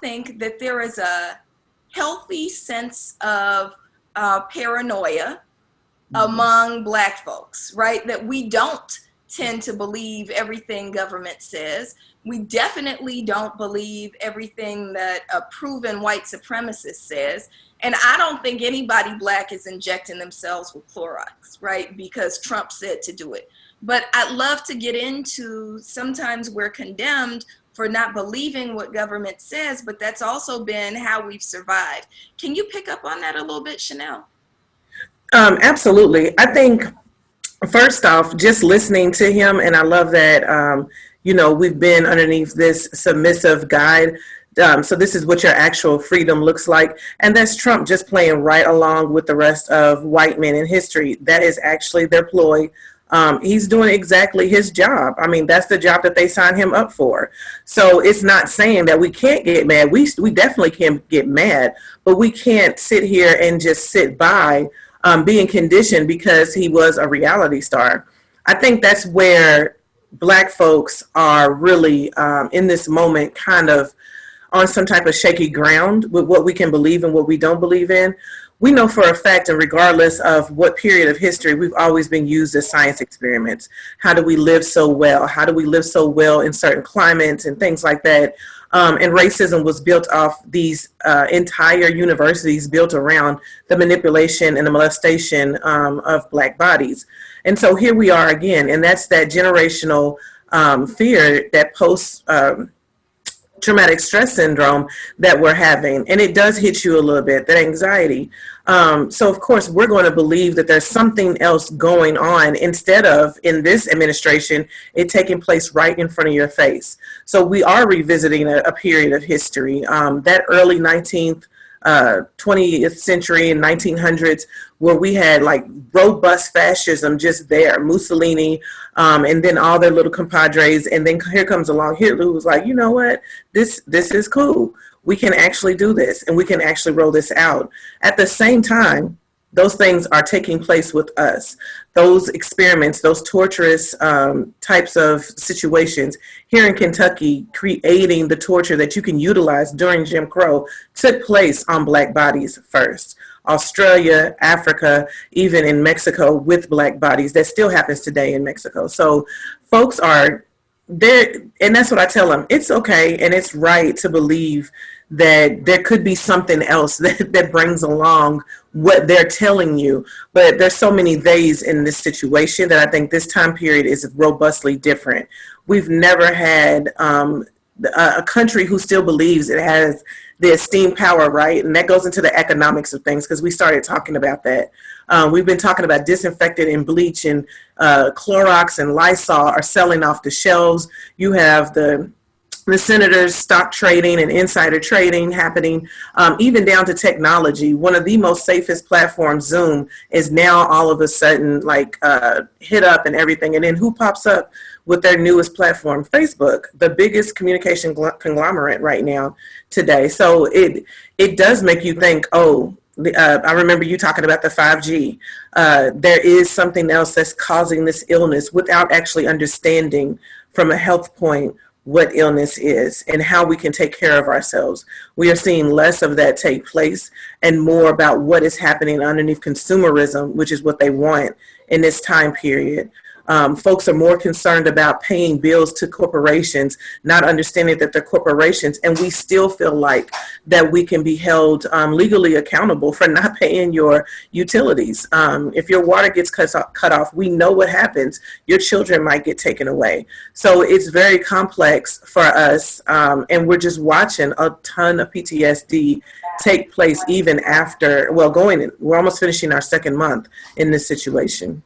think that there is a healthy sense of paranoia among Black folks, right? That we don't tend to believe everything government says. We definitely don't believe everything that a proven white supremacist says. And I don't think anybody Black is injecting themselves with Clorox, right? Because Trump said to do it. But I'd love to get into, sometimes we're condemned for not believing what government says, but that's also been how we've survived. Can you pick up on that a little bit, Chanelle? Absolutely. I think, first off, just listening to him, and I love that, we've been underneath this submissive guide. So this is what your actual freedom looks like. And that's Trump just playing right along with the rest of white men in history. That is actually their ploy. He's doing exactly his job. I mean, that's the job that they signed him up for. So it's not saying that we can't get mad. We definitely can get mad, but we can't sit here and just sit by being conditioned because he was a reality star. I think that's where Black folks are really in this moment kind of on some type of shaky ground with what we can believe and what we don't believe in. We know for a fact, and regardless of what period of history, we've always been used as science experiments. How do we live so well? How do we live so well in certain climates and things like that? And racism was built off these entire universities built around the manipulation and the molestation of Black bodies. And so here we are again, and that's that generational fear, that post-traumatic stress syndrome that we're having. And it does hit you a little bit, that anxiety. So of course, we're going to believe that there's something else going on instead of, in this administration, it taking place right in front of your face. So we are revisiting a period of history, that early 20th century and 1900s, where we had like robust fascism just there, Mussolini, and then all their little compadres. And then here comes along Hitler, who was like, you know what, this is cool. We can actually do this, and we can actually roll this out. At the same time, those things are taking place with us. Those experiments, those torturous types of situations here in Kentucky, creating the torture that you can utilize during Jim Crow, took place on Black bodies first. Australia, Africa, even in Mexico with Black bodies. That still happens today in Mexico. So folks are there, and that's what I tell them. It's okay and it's right to believe that there could be something else that brings along what they're telling you. But there's so many theys in this situation that I think this time period is robustly different. We've never had a country who still believes it has the esteemed power, right? And that goes into the economics of things, because we started talking about that. We've been talking about disinfectant and bleach, and Clorox and Lysol are selling off the shelves. You have the senators stock trading and insider trading happening, even down to technology. One of the most safest platforms, Zoom, is now all of a sudden like hit up and everything. And then who pops up with their newest platform? Facebook, the biggest communication conglomerate right now today. So it does make you think, oh, I remember you talking about the 5G. There is something else that's causing this illness without actually understanding from a health point what illness is and how we can take care of ourselves. We are seeing less of that take place and more about what is happening underneath consumerism, which is what they want in this time period. Folks are more concerned about paying bills to corporations, not understanding that they're corporations, and we still feel like that we can be held legally accountable for not paying your utilities. If your water gets cut off, we know what happens. Your children might get taken away. So it's very complex for us, and we're just watching a ton of PTSD take place even after, we're almost finishing our second month in this situation.